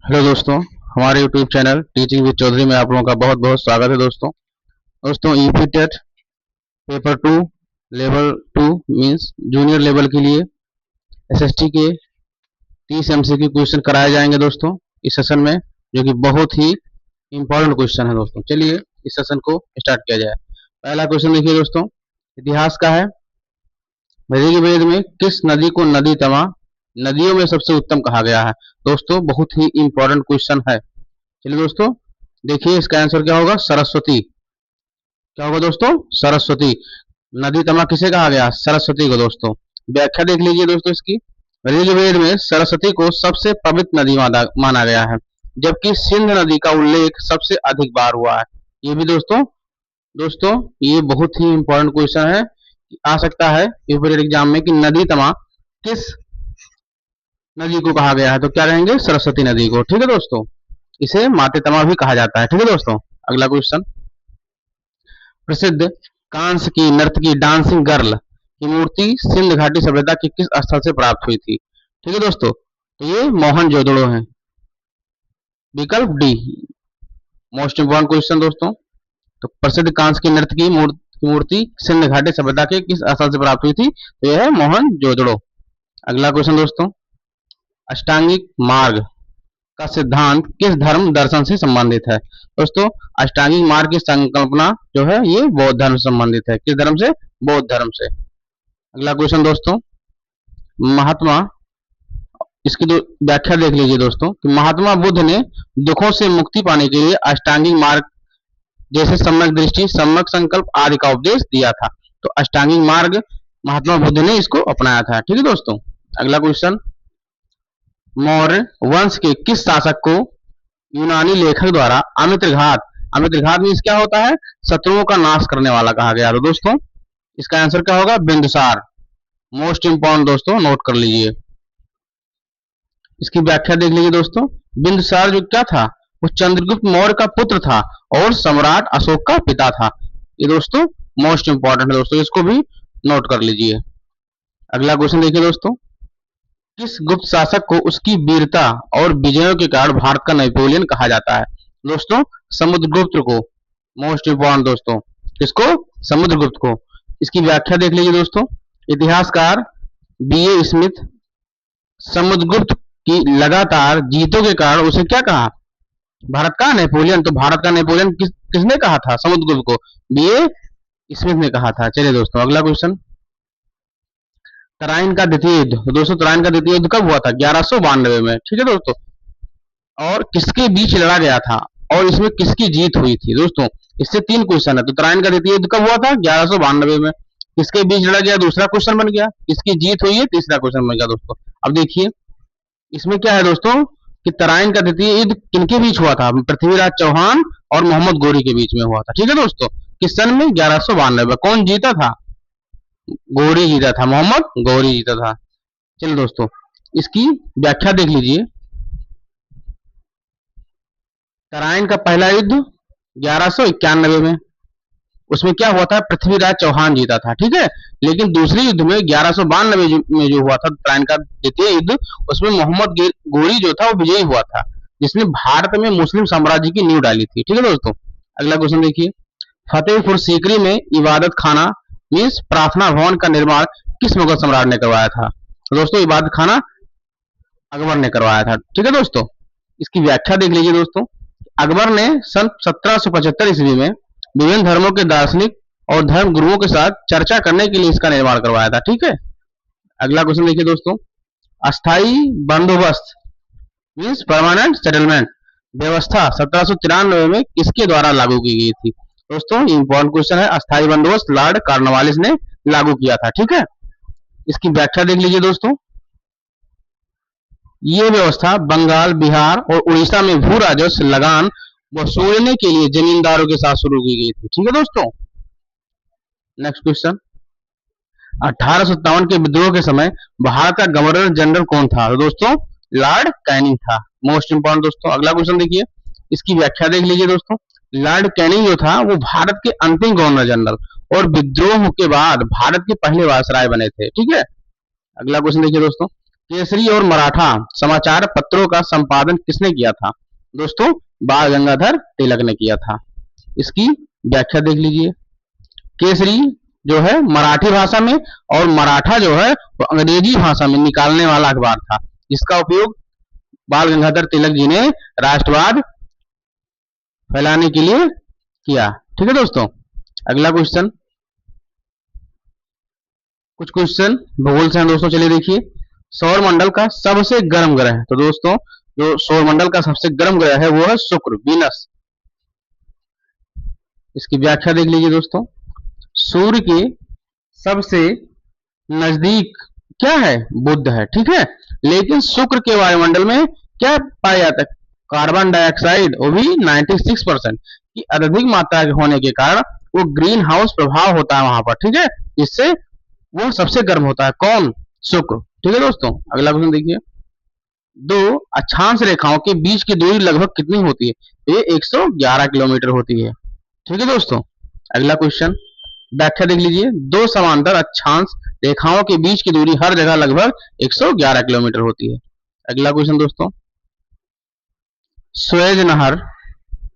Hello दोस्तों, हमारे YouTube channel teaching with Chaudhary में आप लोगों का बहुत बहुत स्वागत है। दोस्तों UP TET paper 2 level 2 means junior level के लिए एसएसटी के 30 एमसीक्यू क्वेश्चन कराए जाएंगे दोस्तों इस सेशन में, जो कि बहुत ही इंपॉर्टेंट क्वेश्चन है। दोस्तों चलिए इस सेशन को स्टार्ट किया जाए। पहला क्वेश्चन देखिए दोस्तों, इतिहास का है। ऋग्वेद में किस नदी को नदी तमा नदियों में सबसे उत्तम कहा गया है? दोस्तों बहुत ही इंपॉर्टेंट क्वेश्चन है। चलिए दोस्तों देखिए इसका आंसर क्या होगा, सरस्वती। क्या होगा दोस्तों, सरस्वती। नदी तमा किसे कहा गया? सरस्वती को। दोस्तों व्याख्या देख लीजिए दोस्तों इसकी। ऋग्वेद में सरस्वती को सबसे पवित्र नदी माना गया है, जबकि सिंध नदी का उल्लेख सबसे अधिक बार हुआ है। ये भी दोस्तों दोस्तों ये बहुत ही इंपॉर्टेंट क्वेश्चन है, आ सकता है यूपी एग्जाम में कि नदी तमा किस नदी को कहा गया है, तो क्या कहेंगे? सरस्वती नदी को। ठीक है दोस्तों, इसे माते तमा भी कहा जाता है। ठीक है दोस्तों, अगला क्वेश्चन। प्रसिद्ध कांस्य की नर्तकी डांसिंग गर्ल की मूर्ति सिंध घाटी सभ्यता के किस स्थल से प्राप्त हुई थी? ठीक है दोस्तों, तो ये मोहनजोदड़ो है। विकल्प डी मोस्ट इंपोर्टेंट क्वेश्चन दोस्तों। तो प्रसिद्ध कांस्य की नर्तकी मूर्ति सिंध घाटी सभ्यता के किस स्थल से प्राप्त हुई थी? तो यह है मोहनजोदड़ो। अगला क्वेश्चन दोस्तों, अष्टांगिक मार्ग का सिद्धांत किस धर्म दर्शन से संबंधित है? दोस्तों अष्टांगिक मार्ग की संकल्पना जो है ये बौद्ध धर्म से संबंधित है। किस धर्म से? बौद्ध धर्म से। अगला क्वेश्चन दोस्तों, महात्मा, इसकी व्याख्या देख लीजिए दोस्तों कि महात्मा बुद्ध ने दुखों से मुक्ति पाने के लिए अष्टांगिक मार्ग जैसे सम्यक दृष्टि, सम्यक संकल्प आदि का उपदेश दिया था। तो अष्टांगिक मार्ग महात्मा बुद्ध ने इसको अपनाया था। ठीक है दोस्तों, अगला क्वेश्चन, मौर्य वंश के किस शासक को यूनानी लेखक द्वारा अमित्रघात मीन्स क्या होता है? शत्रुओं का नाश करने वाला कहा गया? तो दोस्तों इसका आंसर क्या होगा? बिंदुसार। मोस्ट इंपोर्टेंट दोस्तों, नोट कर लीजिए। इसकी व्याख्या देख लीजिए दोस्तों। बिंदुसार जो क्या था, वो चंद्रगुप्त मौर्य का पुत्र था और सम्राट अशोक का पिता था। ये दोस्तों मोस्ट इंपोर्टेंट है दोस्तों, इसको भी नोट कर लीजिए। अगला क्वेश्चन देखिए दोस्तों, किस गुप्त शासक को उसकी वीरता और विजयों के कारण भारत का नेपोलियन कहा जाता है? दोस्तों समुद्रगुप्त को। मोस्ट इंपोर्टेंट दोस्तों, किसको? समुद्रगुप्त को। इसकी व्याख्या देख लीजिए दोस्तों। इतिहासकार बीए स्मिथ समुद्रगुप्त की लगातार जीतों के कारण उसे क्या कहा? भारत का नेपोलियन। तो भारत का नेपोलियन किसने कहा था? समुद्रगुप्त को बीए स्मिथ ने कहा था। चलिए दोस्तों अगला क्वेश्चन, तराइन का द्वितीय युद्ध। तो दोस्तों तराइन का द्वितीय युद्ध कब हुआ था? 1192 में। ठीक है दोस्तों, और किसके बीच लड़ा गया था और इसमें किसकी जीत हुई थी? दोस्तों इससे 3 क्वेश्चन है। तो तराइन का द्वितीय युद्ध कब हुआ था? 1192 में। किसके बीच लड़ा गया? दूसरा क्वेश्चन बन गया। किसकी जीत हुई है? तीसरा क्वेश्चन बन गया दोस्तों। अब देखिए इसमें क्या है दोस्तों कि तराइन का द्वितीय युद्ध किनके बीच हुआ था? पृथ्वीराज चौहान और मोहम्मद गोरी के बीच में हुआ था। ठीक है दोस्तों, किस सन में? 1192 में। कौन जीता था? गोरी जीता था, मोहम्मद गोरी जीता था। चलिए दोस्तों इसकी व्याख्या देख लीजिए। तराइन का पहला युद्ध 1191 में, उसमें क्या हुआ था? पृथ्वीराज चौहान जीता था। ठीक है, लेकिन दूसरे युद्ध में 1192 में जो हुआ था तराइन का द्वितीय युद्ध, उसमें मोहम्मद गोरी जो था वो विजयी हुआ था, जिसने भारत में मुस्लिम साम्राज्य की नींव डाली थी। ठीक है दोस्तों, अगला क्वेश्चन देखिए, फतेहपुर सीकरी में इबादत खाना मीन्स प्रार्थना भवन का निर्माण किस मुगल सम्राट ने करवाया था? तो दोस्तों इबादत खाना अकबर ने करवाया था। ठीक है दोस्तों, इसकी व्याख्या देख लीजिए दोस्तों। अकबर ने सन 1775 ईस्वी में विभिन्न धर्मों के दार्शनिक और धर्म गुरुओं के साथ चर्चा करने के लिए इसका निर्माण करवाया था। ठीक है, अगला क्वेश्चन देखिए दोस्तों, अस्थाई बंदोबस्त मीन्स परमानेंट सेटलमेंट व्यवस्था 1793 में किसके द्वारा लागू की गई थी? दोस्तों इंपॉर्टेंट क्वेश्चन है। अस्थाई बंदोबस्त लॉर्ड कॉर्नवालिस ने लागू किया था। ठीक है, इसकी व्याख्या देख लीजिए दोस्तों। ये व्यवस्था बंगाल, बिहार और उड़ीसा में भू राजस्व लगान वसूलने के लिए जमींदारों के साथ शुरू की गई थी। ठीक है दोस्तों, नेक्स्ट क्वेश्चन, 1857 के विद्रोह के समय भारत का गवर्नर जनरल कौन था? तो दोस्तों लॉर्ड कैनिंग था। मोस्ट इंपोर्टेंट दोस्तों, अगला क्वेश्चन देखिए, इसकी व्याख्या देख लीजिए दोस्तों। लॉर्ड कैनिंग जो था वो भारत के अंतिम गवर्नर जनरल और विद्रोह के बाद भारत के पहले वायसराय बने थे। ठीक है, अगला क्वेश्चन देखिए दोस्तों, केसरी और मराठा समाचार पत्रों का संपादन किसने किया था? दोस्तों, बाल गंगाधर तिलक ने किया था। इसकी व्याख्या देख लीजिए। केसरी जो है मराठी भाषा में और मराठा जो है वो अंग्रेजी भाषा में निकालने वाला अखबार था। इसका उपयोग बाल गंगाधर तिलक जी ने राष्ट्रवाद फैलाने के लिए किया। ठीक है दोस्तों, अगला क्वेश्चन, कुछ क्वेश्चन भूगोल से हैं दोस्तों। चलिए देखिए, सौर मंडल का सबसे गर्म ग्रह, तो दोस्तों जो सौर मंडल का सबसे गर्म ग्रह है वो है शुक्र, वीनस। इसकी व्याख्या देख लीजिए दोस्तों। सूर्य के सबसे नजदीक क्या है? बुध है, ठीक है। लेकिन शुक्र के वायुमंडल में क्या पाया जाता है? कार्बन डाइऑक्साइड, वो भी 96% की अधिक मात्रा के होने के कारण वो ग्रीन हाउस प्रभाव होता है वहां पर, ठीक है। इससे वो सबसे गर्म होता है। कौन? शुक्र। ठीक है दोस्तों, अगला क्वेश्चन देखिए। दो अक्षांश रेखाओं के बीच की दूरी लगभग कितनी होती है? ये 111 किलोमीटर होती है। ठीक है दोस्तों, अगला क्वेश्चन, व्याख्या देख लीजिए। दो समांतर अक्षांश रेखाओं के बीच की दूरी हर जगह लगभग 111 किलोमीटर होती है। अगला क्वेश्चन दोस्तों, स्वेज नहर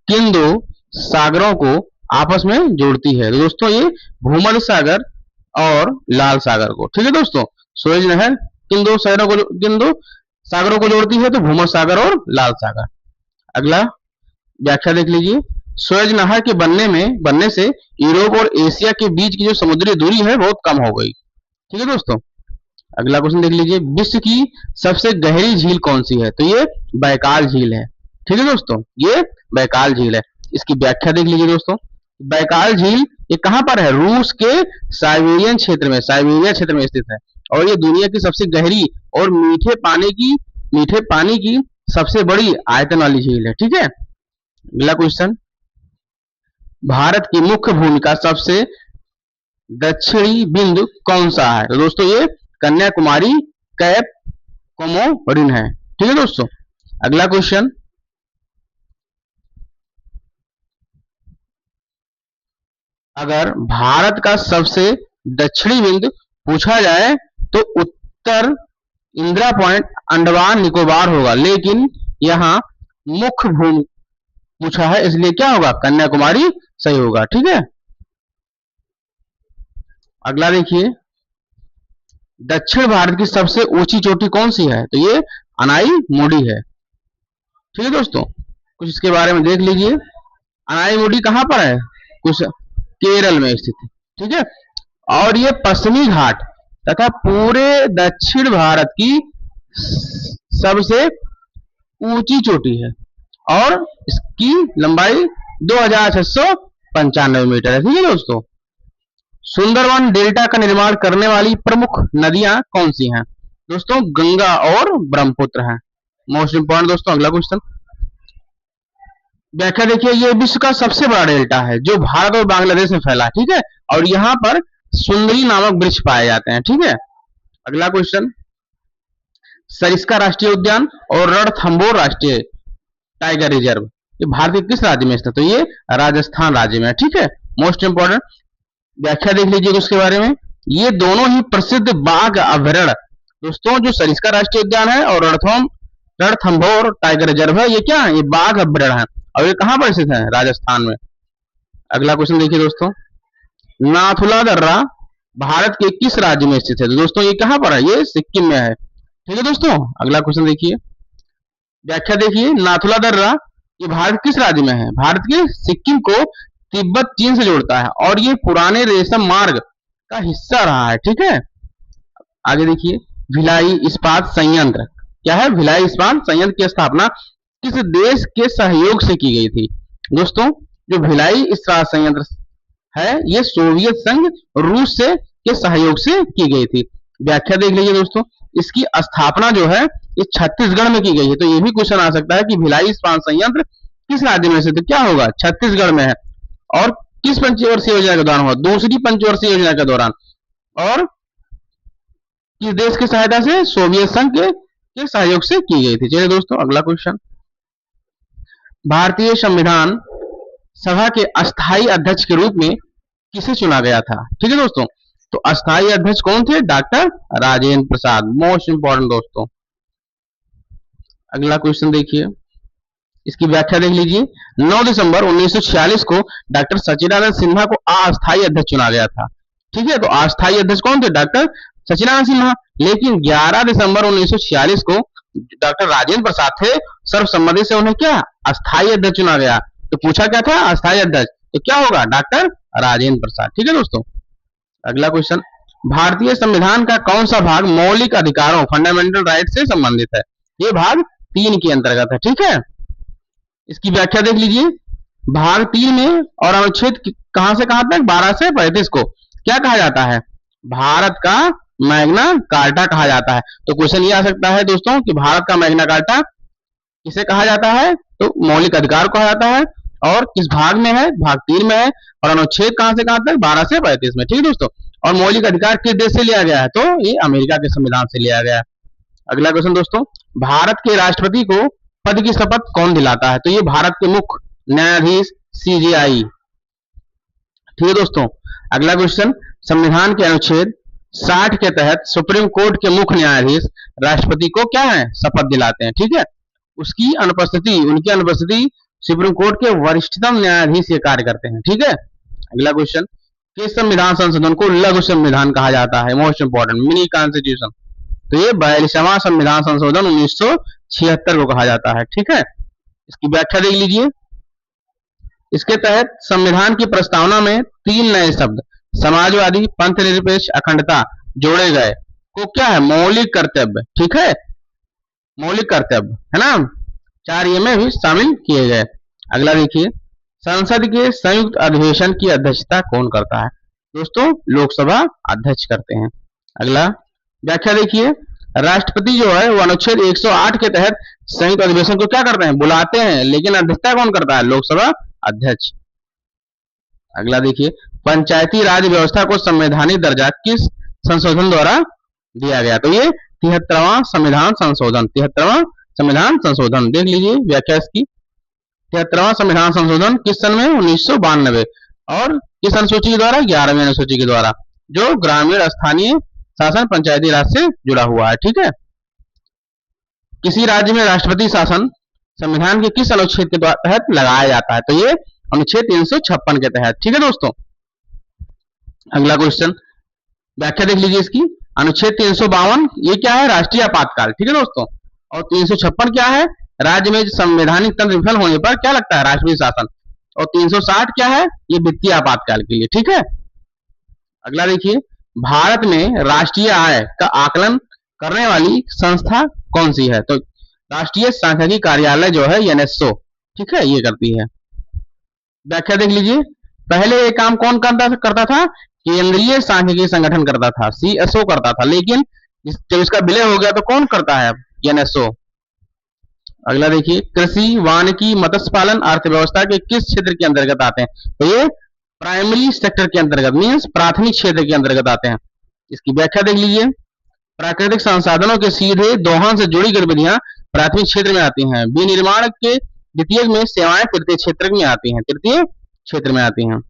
किन दो सागरों को आपस में जोड़ती है? तो दोस्तों ये भूमध्य सागर और लाल सागर को। ठीक है दोस्तों, स्वेज नहर किन दो सागरों को जोड़ती है? तो भूमध्य सागर और लाल सागर। अगला व्याख्या देख लीजिए। स्वेज नहर के बनने से यूरोप और एशिया के बीच की जो समुद्री दूरी है बहुत कम हो गई। ठीक है दोस्तों, अगला क्वेश्चन देख लीजिए। विश्व की सबसे गहरी झील कौन सी है? तो ये बैकाल झील है। ठीक है दोस्तों, ये बैकाल झील है। इसकी व्याख्या देख लीजिए दोस्तों। बैकाल झील ये कहां पर है? रूस के साइबेरिया क्षेत्र में स्थित है और ये दुनिया की सबसे गहरी और मीठे पानी की सबसे बड़ी आयतन वाली झील है। ठीक है, अगला क्वेश्चन, भारत की मुख्य भूमि का सबसे दक्षिणी बिंदु कौन सा है? तो दोस्तों ये कन्याकुमारी कैप कोमोरिन है। ठीक है दोस्तों, अगला क्वेश्चन, अगर भारत का सबसे दक्षिणी बिंदु पूछा जाए तो उत्तर इंदिरा पॉइंट अंडमान निकोबार होगा, लेकिन यहाँ मुख्य भूमि पूछा है इसलिए क्या होगा? कन्याकुमारी सही होगा। ठीक है, अगला देखिए, दक्षिण भारत की सबसे ऊंची चोटी कौन सी है? तो ये अनाई मुडी है। ठीक है दोस्तों, कुछ इसके बारे में देख लीजिए। अनाई मुडी कहां पर है? कुछ केरल में स्थित है। ठीक है, और ये पश्चिमी घाट तथा पूरे दक्षिण भारत की सबसे ऊंची चोटी है और इसकी लंबाई 2695 मीटर है। ठीक है दोस्तों, सुंदरवन डेल्टा का निर्माण करने वाली प्रमुख नदियां कौन सी हैं? दोस्तों गंगा और ब्रह्मपुत्र हैं। मोस्ट इंपॉर्टेंट दोस्तों, अगला क्वेश्चन, व्याख्या देखिए। ये विश्व का सबसे बड़ा डेल्टा है जो भारत और बांग्लादेश में फैला है। ठीक है, और यहाँ पर सुंदरी नामक वृक्ष पाए जाते हैं। ठीक है, अगला क्वेश्चन, सरिस्का राष्ट्रीय उद्यान और रणथंभौर राष्ट्रीय टाइगर रिजर्व ये भारत के किस राज्य में स्थित है? तो ये राजस्थान राज्य में है। ठीक है, मोस्ट इंपॉर्टेंट, व्याख्या देख लीजिए उसके बारे में। ये दोनों ही प्रसिद्ध बाघ अभ्यारण्य दोस्तों, जो सरिस्का राष्ट्रीय उद्यान है और रणथंभौर टाइगर रिजर्व है, ये क्या है? ये बाघ अभ्यारण्य है और ये कहां पर स्थित है? राजस्थान में। अगला क्वेश्चन देखिए दोस्तों, नाथुला दर्रा भारत के किस राज्य में स्थित है? तो दोस्तों ये कहां पर है? ये सिक्किम में है। ठीक है दोस्तों, अगला क्वेश्चन देखिए, व्याख्या देखिए। नाथुला दर्रा ये भारत किस राज्य में है? भारत के सिक्किम को तिब्बत चीन से जोड़ता है और ये पुराने रेशम मार्ग का हिस्सा रहा है। ठीक है, आगे देखिए, भिलाई इस्पात संयंत्र क्या है? भिलाई इस्पात संयंत्र की स्थापना किस देश के सहयोग से की गई थी? दोस्तों जो भिलाई इस्पात संयंत्र है ये सोवियत संघ रूस से के सहयोग से की गई थी। व्याख्या देख लीजिए दोस्तों। इसकी स्थापना जो है ये छत्तीसगढ़ में की गई है। तो ये भी क्वेश्चन आ सकता है कि भिलाई इस्पात संयंत्र किस राज्य में से? तो क्या होगा? छत्तीसगढ़ में है। और किस पंचवर्षीय योजना के दौरान हुआ? दूसरी पंचवर्षीय योजना के दौरान। और किस देश की सहायता से? सोवियत संघ के सहयोग से की गई थी। चलिए दोस्तों, अगला क्वेश्चन, भारतीय संविधान सभा के अस्थायी अध्यक्ष के रूप में किसे चुना गया था? ठीक है दोस्तों, तो अस्थायी अध्यक्ष कौन थे? Doctor Rajendra Prasad. Most important दोस्तों। अगला क्वेश्चन देखिए, इसकी व्याख्या देख लीजिए। 9 दिसंबर 1946 को डॉक्टर सच्चिदानंद सिन्हा को अस्थायी अध्यक्ष चुना गया था। ठीक है, तो अस्थायी अध्यक्ष कौन थे? डॉक्टर सच्चिदानंद सिन्हा। लेकिन 11 दिसंबर 1946 को डॉक्टर राजेंद्र प्रसाद थे, सर्वसम्मति से उन्हें क्या अस्थायी अध्यक्ष चुना गया। तो पूछा क्या था? अस्थायी अध्यक्ष, तो क्या होगा? डॉक्टर राजेंद्र प्रसाद। ठीक है दोस्तों। अगला क्वेश्चन, भारतीय संविधान का कौन सा भाग मौलिक अधिकारों फंडामेंटल राइट से संबंधित है? ये भाग 3 के अंतर्गत है। ठीक है, इसकी व्याख्या देख लीजिए। भाग 3 में और अनुच्छेद कहां से कहां तक? 12 से 35 को क्या कहा जाता है? भारत का मैग्ना कार्टा कहा जाता है। तो क्वेश्चन ये आ सकता है दोस्तों कि भारत का मैग्ना कार्टा किसे कहा जाता है? तो मौलिक अधिकार कहा जाता है। और किस भाग में है? भाग 3 में है। और अनुच्छेद कहां से कहां तक? 12 से 35 में। ठीक है दोस्तों। और मौलिक अधिकार किस देश से लिया गया है? तो ये अमेरिका के संविधान से लिया गया है। अगला क्वेश्चन दोस्तों, भारत के राष्ट्रपति को पद की शपथ कौन दिलाता है? तो ये भारत के मुख्य न्यायाधीश CJI। ठीक है दोस्तों। अगला क्वेश्चन, संविधान के अनुच्छेद 60 के तहत सुप्रीम कोर्ट के मुख्य न्यायाधीश राष्ट्रपति को क्या है? शपथ दिलाते हैं। ठीक है, उनकी अनुपस्थिति सुप्रीम कोर्ट के वरिष्ठतम न्यायाधीश ये कार्य करते हैं। ठीक है। अगला क्वेश्चन, किस संविधान संशोधन को लघु संविधान कहा जाता है? Most important, mini constitution. तो ये 42वां संविधान संशोधन 1976 को कहा जाता है। ठीक है, इसकी व्याख्या देख लीजिए। इसके तहत संविधान की प्रस्तावना में 3 नए शब्द समाजवादी, पंथ निरपेक्ष, अखंडता जोड़े गए को क्या है? मौलिक कर्तव्य। ठीक है, मौलिक कर्तव्य है ना, 4 ये में भी शामिल किए गए। अगला देखिए, संसद के संयुक्त अधिवेशन की अध्यक्षता कौन करता है? दोस्तों लोकसभा अध्यक्ष करते हैं। अगला व्याख्या देखिए, राष्ट्रपति जो है वो अनुच्छेद 108 के तहत संयुक्त अधिवेशन को क्या करते हैं? बुलाते हैं, लेकिन अध्यक्षता कौन करता है? लोकसभा अध्यक्ष। अगला देखिए, पंचायती राज व्यवस्था को संवैधानिक दर्जा किस संशोधन द्वारा दिया गया? तो ये 73वां संविधान संशोधन। 73वां संविधान संशोधन देख लीजिए व्याख्या इसकी। 73वां संविधान संशोधन किस सन में? 1992। और किस अनुसूची के द्वारा? 11वीं अनुसूची के द्वारा, जो ग्रामीण स्थानीय शासन पंचायती राज से जुड़ा हुआ है। ठीक है, किसी राज्य में राष्ट्रपति शासन संविधान के किस अनुच्छेद के तहत लगाया जाता है? तो ये अनुच्छेद 356 के तहत। ठीक है दोस्तों। अगला क्वेश्चन, व्याख्या देख लीजिए इसकी। अनुच्छेद 352 ये क्या है? राष्ट्रीय आपातकाल। ठीक है दोस्तों। और 356 क्या है? राज्य में संवैधानिक तंत्र विफल होने पर क्या लगता है? राष्ट्रपति शासन। और 360 क्या है? ये वित्तीय आपातकाल के लिए। ठीक है। अगला देखिए, भारत में राष्ट्रीय आय का आकलन करने वाली संस्था कौन सी है? तो राष्ट्रीय सांख्यिकी कार्यालय जो है NSO, ठीक है, ये करती है। व्याख्या देख लीजिए। पहले ये काम कौन करता था? केंद्रीय सांख्यिकी संगठन करता था, CSO करता था। लेकिन जब इसका विलय हो गया तो कौन करता है? NSO। अगला देखिए, कृषि, वानिकी, मत्स्य पालन अर्थव्यवस्था के किस क्षेत्र के अंतर्गत आते हैं? तो ये प्राइमरी सेक्टर के अंतर्गत, मीन्स प्राथमिक क्षेत्र के अंतर्गत आते हैं। इसकी व्याख्या देख लीजिए। प्राकृतिक संसाधनों के सीधे दोहन से जुड़ी गतिविधियां प्राथमिक क्षेत्र में आती हैं। विनिर्माण के द्वितीय में, सेवाएं तृतीय क्षेत्र में आती हैं। तृतीय क्षेत्र में आती हैं।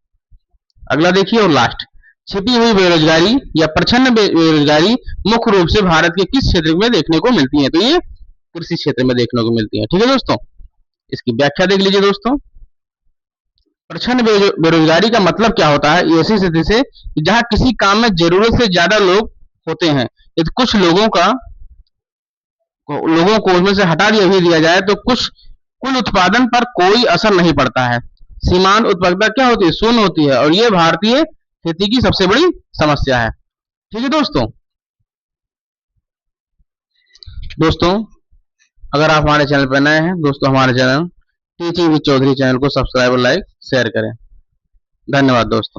अगला देखिए और लास्ट, छिपी हुई बेरोजगारी या प्रच्छन्न बेरोजगारी मुख्य रूप से भारत के किस क्षेत्र में देखने को मिलती है? तो ये कृषि क्षेत्र में देखने को मिलती है। ठीक है दोस्तों, इसकी व्याख्या देख लीजिए दोस्तों। प्रच्छन्न बेरोजगारी का मतलब क्या होता है? ऐसी स्थिति से जहां किसी काम में जरूरत से ज्यादा लोग होते हैं, यदि कुछ लोगों को उसमें से हटा दिया जाए तो कुल उत्पादन पर कोई असर नहीं पड़ता है। सीमांत उत्पादकता क्या होती है? शून्य होती है। और ये भारतीय खेती की सबसे बड़ी समस्या है। ठीक है दोस्तों, अगर आप हमारे चैनल पर नए हैं दोस्तों, हमारे channel teaching with Chaudhary channel को सब्सक्राइब और लाइक शेयर करें। धन्यवाद दोस्तों।